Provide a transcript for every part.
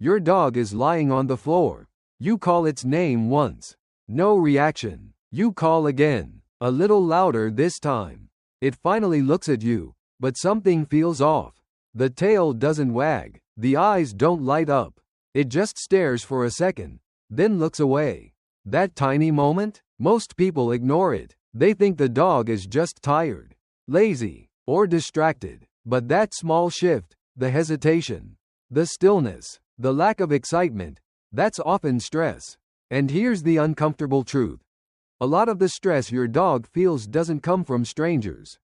Your dog is lying on the floor. You call its name once. No reaction. You call again, a little louder this time. It finally looks at you, but something feels off. The tail doesn't wag, the eyes don't light up. It just stares for a second, then looks away. That tiny moment, most people ignore it. They think the dog is just tired, lazy, or distracted. But that small shift, the hesitation, the stillness, the lack of excitement, that's often stress. And here's the uncomfortable truth. A lot of the stress your dog feels doesn't come from strangers,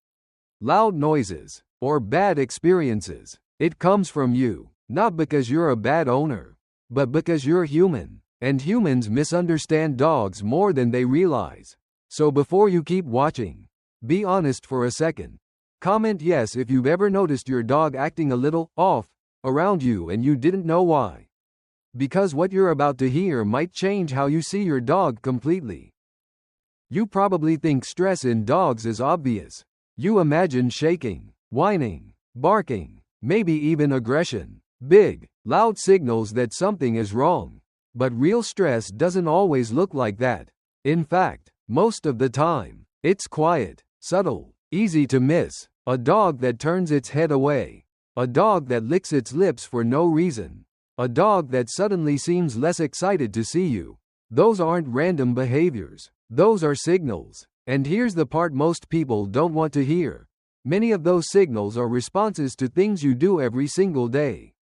loud noises, or bad experiences. It comes from you, not because you're a bad owner, but because you're human, and humans misunderstand dogs more than they realize. So before you keep watching, be honest for a second. Comment yes if you've ever noticed your dog acting a little off around you and you didn't know why. Because what you're about to hear might change how you see your dog completely. You probably think stress in dogs is obvious. You imagine shaking, whining, barking, maybe even aggression. Big, loud signals that something is wrong. But real stress doesn't always look like that. In fact, most of the time, it's quiet, subtle, easy to miss. A dog that turns its head away. A dog that licks its lips for no reason. A dog that suddenly seems less excited to see you. Those aren't random behaviors. Those are signals. And here's the part most people don't want to hear. Many of those signals are responses to things you do every single day.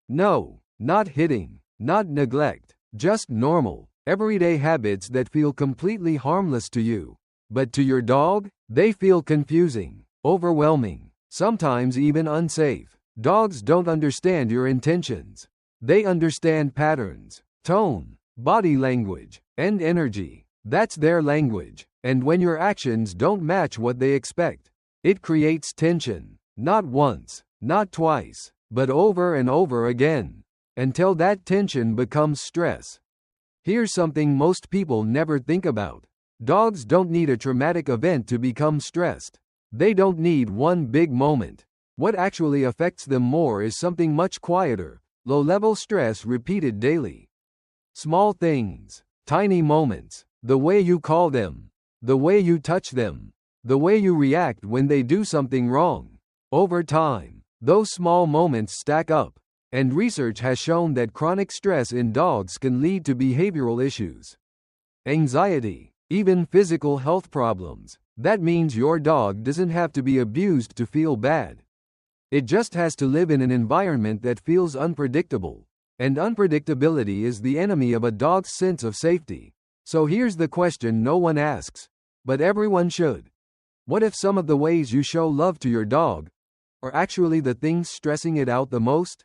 No, not hitting, not neglect, just normal, everyday habits that feel completely harmless to you. But to your dog, they feel confusing, overwhelming, sometimes even unsafe. Dogs don't understand your intentions. They understand patterns, tone, body language, and energy. That's their language. And when your actions don't match what they expect, it creates tension. Not once, not twice, but over and over again, until that tension becomes stress. Here's something most people never think about. Dogs don't need a traumatic event to become stressed. They don't need one big moment. What actually affects them more is something much quieter, low-level stress repeated daily. Small things, tiny moments, the way you call them, the way you touch them, the way you react when they do something wrong. Over time, those small moments stack up, and research has shown that chronic stress in dogs can lead to behavioral issues, anxiety, even physical health problems. That means your dog doesn't have to be abused to feel bad. It just has to live in an environment that feels unpredictable. And unpredictability is the enemy of a dog's sense of safety. So here's the question no one asks, but everyone should. What if some of the ways you show love to your dog are actually the things stressing it out the most?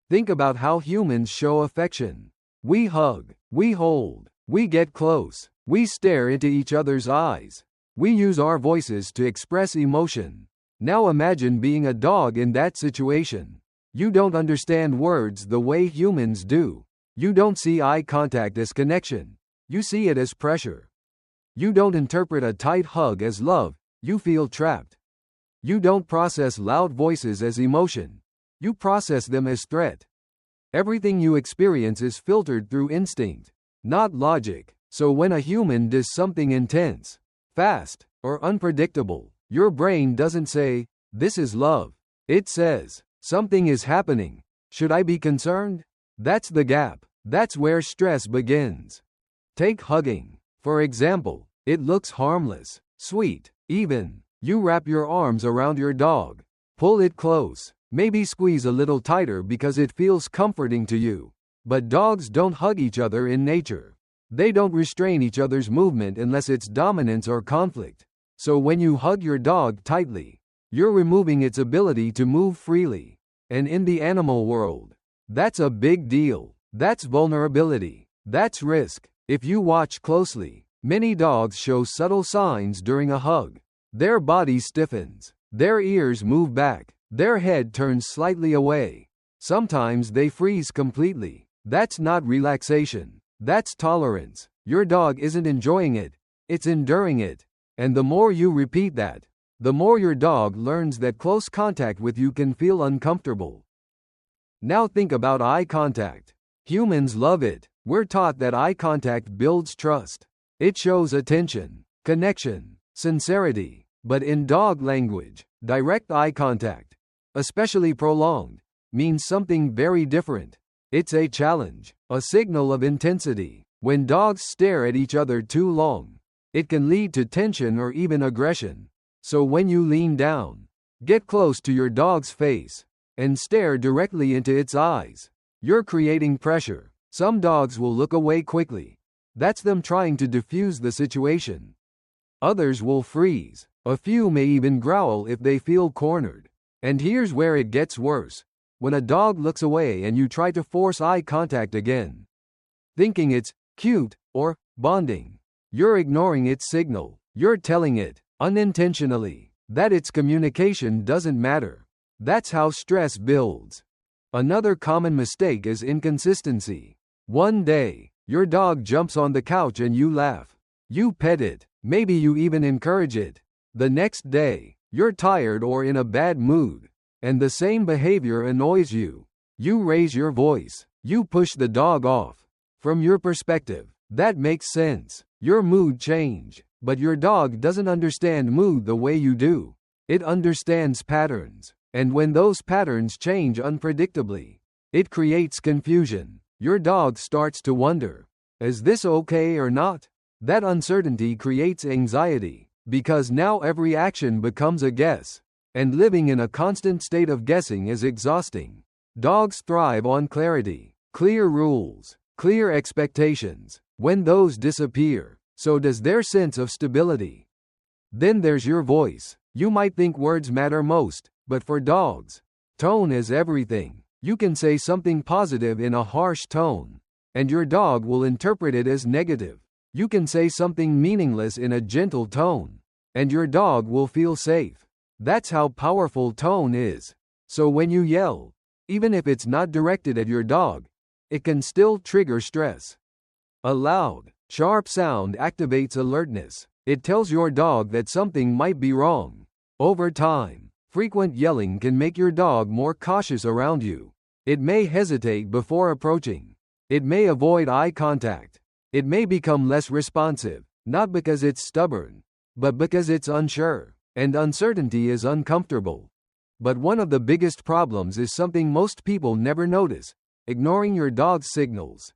Think about how humans show affection. We hug, we hold, we get close, we stare into each other's eyes. We use our voices to express emotion. Now imagine being a dog in that situation. You don't understand words the way humans do. You don't see eye contact as connection. You see it as pressure. You don't interpret a tight hug as love. You feel trapped. You don't process loud voices as emotion. You process them as threat. Everything you experience is filtered through instinct, not logic. So when a human does something intense, fast, or unpredictable, your brain doesn't say, "This is love." It says, "Something is happening. Should I be concerned?" That's the gap. That's where stress begins. Take hugging, for example. It looks harmless, sweet, even. You wrap your arms around your dog, pull it close, maybe squeeze a little tighter because it feels comforting to you. But dogs don't hug each other in nature. They don't restrain each other's movement unless it's dominance or conflict. So when you hug your dog tightly, you're removing its ability to move freely. And in the animal world, that's a big deal. That's vulnerability. That's risk. If you watch closely, many dogs show subtle signs during a hug. Their body stiffens. Their ears move back. Their head turns slightly away. Sometimes they freeze completely. That's not relaxation. That's tolerance. Your dog isn't enjoying it. It's enduring it. And the more you repeat that, the more your dog learns that close contact with you can feel uncomfortable. Now think about eye contact. Humans love it. We're taught that eye contact builds trust. It shows attention, connection, sincerity. But in dog language, direct eye contact, especially prolonged, means something very different. It's a challenge, a signal of intensity. When dogs stare at each other too long, it can lead to tension or even aggression. So when you lean down, get close to your dog's face, and stare directly into its eyes, you're creating pressure. Some dogs will look away quickly. That's them trying to diffuse the situation. Others will freeze. A few may even growl if they feel cornered. And here's where it gets worse. When a dog looks away and you try to force eye contact again, thinking it's cute or bonding, you're ignoring its signal. You're telling it, unintentionally, that its communication doesn't matter. That's how stress builds. Another common mistake is inconsistency. One day, your dog jumps on the couch and you laugh. You pet it. Maybe you even encourage it. The next day, you're tired or in a bad mood, and the same behavior annoys you. You raise your voice. You push the dog off. From your perspective, that makes sense. Your mood changed, but your dog doesn't understand mood the way you do. It understands patterns, and when those patterns change unpredictably, it creates confusion. Your dog starts to wonder, is this okay or not? That uncertainty creates anxiety, because now every action becomes a guess, and living in a constant state of guessing is exhausting. Dogs thrive on clarity, clear rules, clear expectations. When those disappear, so does their sense of stability. Then there's your voice. You might think words matter most, but for dogs, tone is everything. You can say something positive in a harsh tone, and your dog will interpret it as negative. You can say something meaningless in a gentle tone, and your dog will feel safe. That's how powerful tone is. So when you yell, even if it's not directed at your dog, it can still trigger stress. A loud, sharp sound activates alertness. It tells your dog that something might be wrong. Over time, frequent yelling can make your dog more cautious around you. It may hesitate before approaching. It may avoid eye contact. It may become less responsive, not because it's stubborn, but because it's unsure, and uncertainty is uncomfortable. But one of the biggest problems is something most people never notice: ignoring your dog's signals.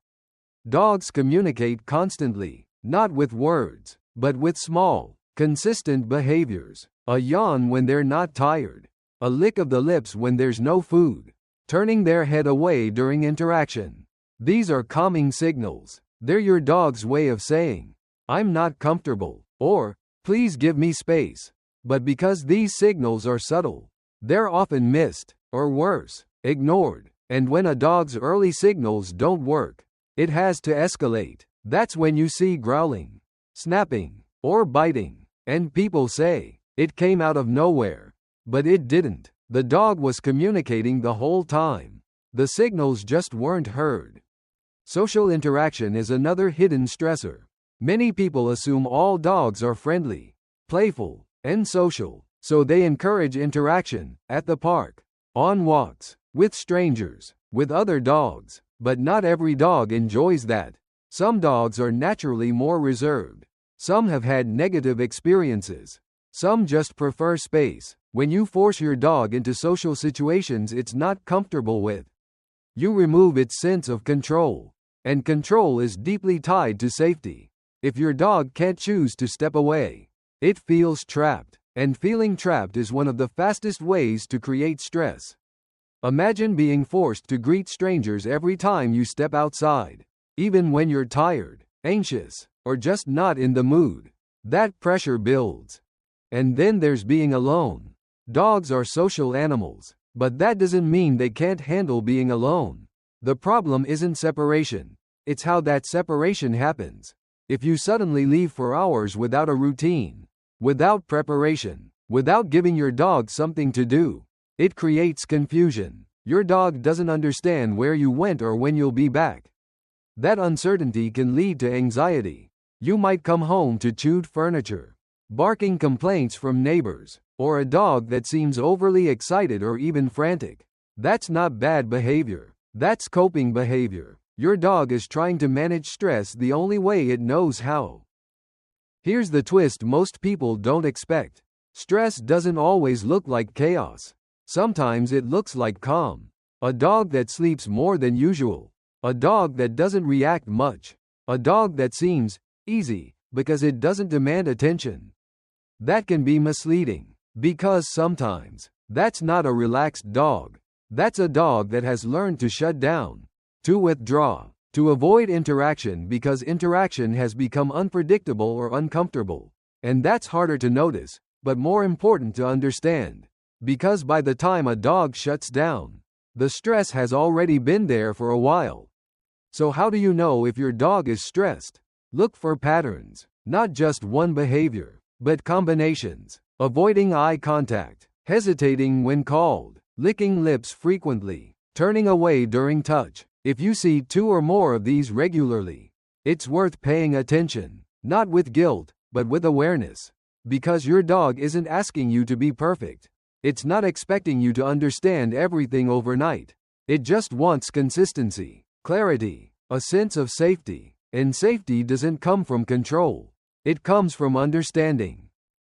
Dogs communicate constantly, not with words, but with small, consistent behaviors. A yawn when they're not tired, a lick of the lips when there's no food, turning their head away during interaction. These are calming signals. They're your dog's way of saying, I'm not comfortable, or, please give me space. But because these signals are subtle, they're often missed, or worse, ignored. And when a dog's early signals don't work, it has to escalate. That's when you see growling, snapping, or biting. And people say, it came out of nowhere. But it didn't. The dog was communicating the whole time. The signals just weren't heard. Social interaction is another hidden stressor. Many people assume all dogs are friendly, playful, and social, so they encourage interaction at the park, on walks, with strangers, with other dogs. But not every dog enjoys that. Some dogs are naturally more reserved. Some have had negative experiences. Some just prefer space. When you force your dog into social situations it's not comfortable with, you remove its sense of control. And control is deeply tied to safety. If your dog can't choose to step away, it feels trapped. And feeling trapped is one of the fastest ways to create stress. Imagine being forced to greet strangers every time you step outside, even when you're tired, anxious, or just not in the mood. That pressure builds. And then there's being alone. Dogs are social animals, but that doesn't mean they can't handle being alone. The problem isn't separation, it's how that separation happens. If you suddenly leave for hours without a routine, without preparation, without giving your dog something to do, it creates confusion. Your dog doesn't understand where you went or when you'll be back. That uncertainty can lead to anxiety. You might come home to chewed furniture, barking complaints from neighbors, or a dog that seems overly excited or even frantic. That's not bad behavior. That's coping behavior. Your dog is trying to manage stress the only way it knows how. Here's the twist most people don't expect. Stress doesn't always look like chaos. Sometimes it looks like calm. A dog that sleeps more than usual. A dog that doesn't react much. A dog that seems easy because it doesn't demand attention. That can be misleading, because sometimes that's not a relaxed dog. That's a dog that has learned to shut down, to withdraw, to avoid interaction because interaction has become unpredictable or uncomfortable. And that's harder to notice, but more important to understand. Because by the time a dog shuts down, the stress has already been there for a while. So how do you know if your dog is stressed? Look for patterns, not just one behavior, but combinations. Avoiding eye contact, hesitating when called, licking lips frequently, turning away during touch. If you see 2 or more of these regularly, it's worth paying attention, not with guilt, but with awareness. Because your dog isn't asking you to be perfect. It's not expecting you to understand everything overnight. It just wants consistency, clarity, a sense of safety. And safety doesn't come from control. It comes from understanding.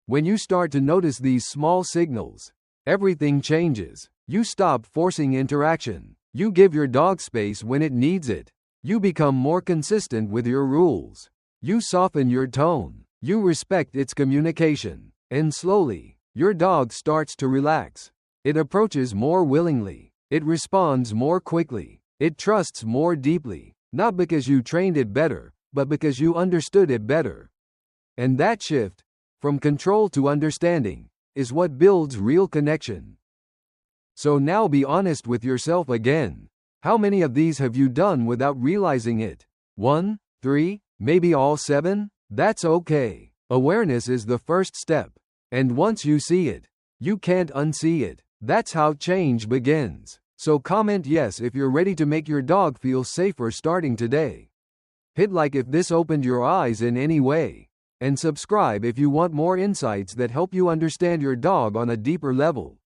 When you start to notice these small signals, everything changes. You stop forcing interaction. You give your dog space when it needs it. You become more consistent with your rules. You soften your tone. You respect its communication. And slowly, your dog starts to relax. It approaches more willingly. It responds more quickly. It trusts more deeply. Not because you trained it better, but because you understood it better. And that shift, from control to understanding, is what builds real connection. So now be honest with yourself again. How many of these have you done without realizing it? 1, 3, maybe all 7? That's okay. Awareness is the first step. And once you see it, you can't unsee it. That's how change begins. So comment yes if you're ready to make your dog feel safer starting today. Hit like if this opened your eyes in any way. And subscribe if you want more insights that help you understand your dog on a deeper level.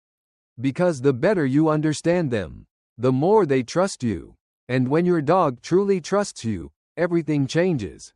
Because the better you understand them, the more they trust you. And when your dog truly trusts you, everything changes.